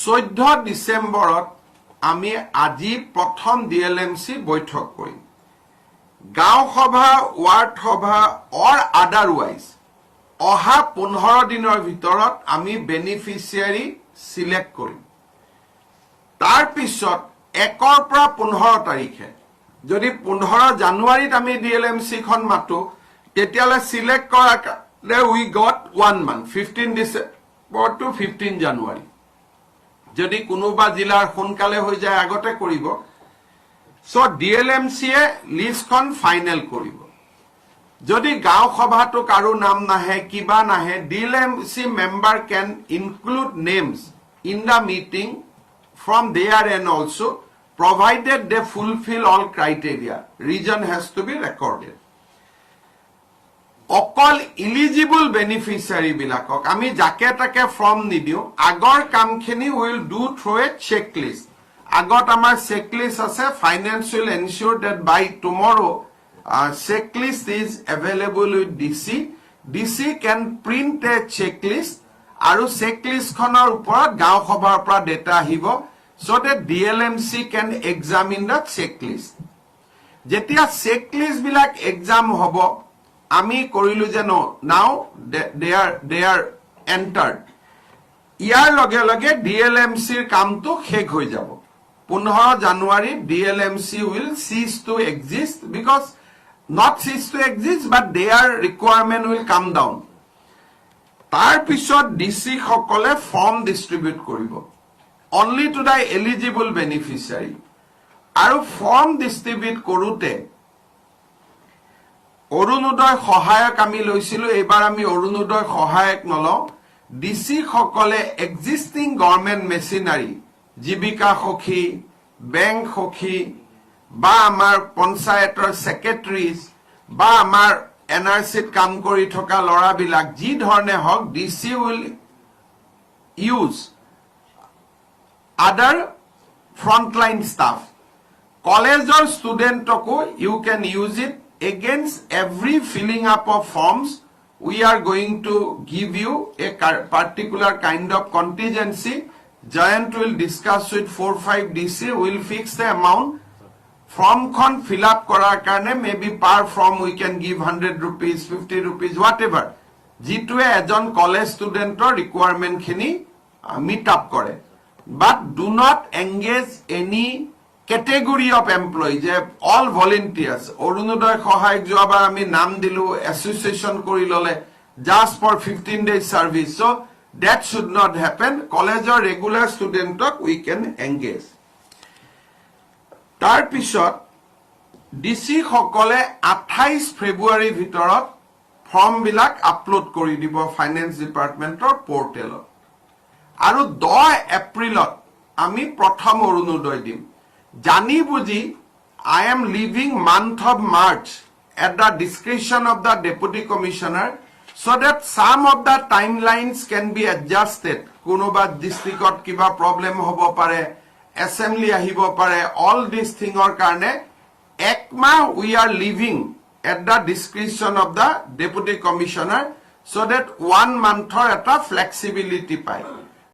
14 ডিসেম্বৰত আমি আজি প্ৰথম ডিএলএমসি বৈঠক কৰিম গাঁও সভা ওয়াৰ্ড সভা অৰ আদাৰওয়াইজ অহা 15 দিনৰ ভিতৰত আমি বেনিফিচিয়াৰি সিলেক্ট কৰিম তাৰ পিছত 1 পৰা 15 তাৰিখে যদি 15 জানুৱাৰীত আমি ডিএলএমসি খন মাতো তেতিয়ালে সিলেক্ট কৰা we got 1 month 15 December to 15 January যদি কোনোবা জিলাৰ সোনকালে হৈ যায় আগতে কৰিব সো ডিএলএমসি এ লিস্ট খন ফাইনাল কৰিব যদি গাঁও সভাটো কাৰো নাম নাহে কিবা নাহে DLMC member can include names in the meeting from their end also provided they fulfill all criteria region has to be recorded অকল eligible beneficiary বিলাকক আমি যাকে তাকে ফর্ম নিদিও আগৰ কামখিনি will do through a checklist আগত আমাৰ checklist আছে finance will ensure that by tomorrow checklist is available with DC can print a checklist আৰু checklist খনৰ ওপৰত গাঁও সভাৰ পৰা ডেটা আহিব so that DLMC can examine the checklist যেতিয়া checklist বিলাক exam হ'ব আমি কৰিলু যে now they are entered ইয়াৰ লগে লগে DLMC ৰ কামটো শেষ হৈ যাব 15 জানুৱাৰী DLMC will cease to exist because not cease to exist but their requirement will come down তাৰ পিছত ডিসি সকলে ফৰ্ম ডিস্ট্ৰিবিউট কৰিব only to the eligible beneficiary আৰু ফৰ্ম ডিস্ট্ৰিবিউট কৰোতে অৰুণোদয় সহায়ক আমি লৈছিলো এবাৰ আমি অৰুণোদয় সহায়ক নলও ডিসি সকলে এক্সিস্টিং গভৰ্নমেন্ট মেচিনাৰী জীবিকা সখী বেংক সখী বা আমাৰ পঞ্চায়তৰ সেক্ৰেটাৰিজ বা আমাৰ এনআৰসিত কাম কৰি থকা লৰা বিলাক যি ধৰণে হক DC will use other frontline staff college or student toko you can use it against every filling up of forms we are going to give you a particular kind of contingency Giant will discuss with 4-5 DC will fix the amount form con fill up korar karone maybe per form we can give 100 rupees 50 rupees whatever jitue ejon college student requirement khini meet up kore but do not engage any category of employees all volunteers Orunodoi সহায়ক যোৱাবাৰ আমি নাম দিলো association কৰি ললে just for 15 days service so that should not happen college or regular student we can engage তাৰ পিছত DC সকলে 28 ফেব্ৰুৱাৰীৰ ভিতৰত ফৰ্ম বিলাক আপলোড কৰি দিব ফাইনেন্স ডিপাৰ্টমেন্টৰ পোৰ্টেলত আৰু 10 এপ্ৰিলত আমি প্ৰথম অৰুণোদয় দিম জানি বুজি I am leaving month of March at the discretion of the deputy commissioner so that some of the timelines can be adjusted কোনোবা ডিস্ট্ৰিক্টত কিবা প্ৰবলেম হ'ব পাৰে assembly ahibo pare all these thingor karne ekma we are leaving at the discretion of the deputy commissioner so that 1 month or eta flexibility pai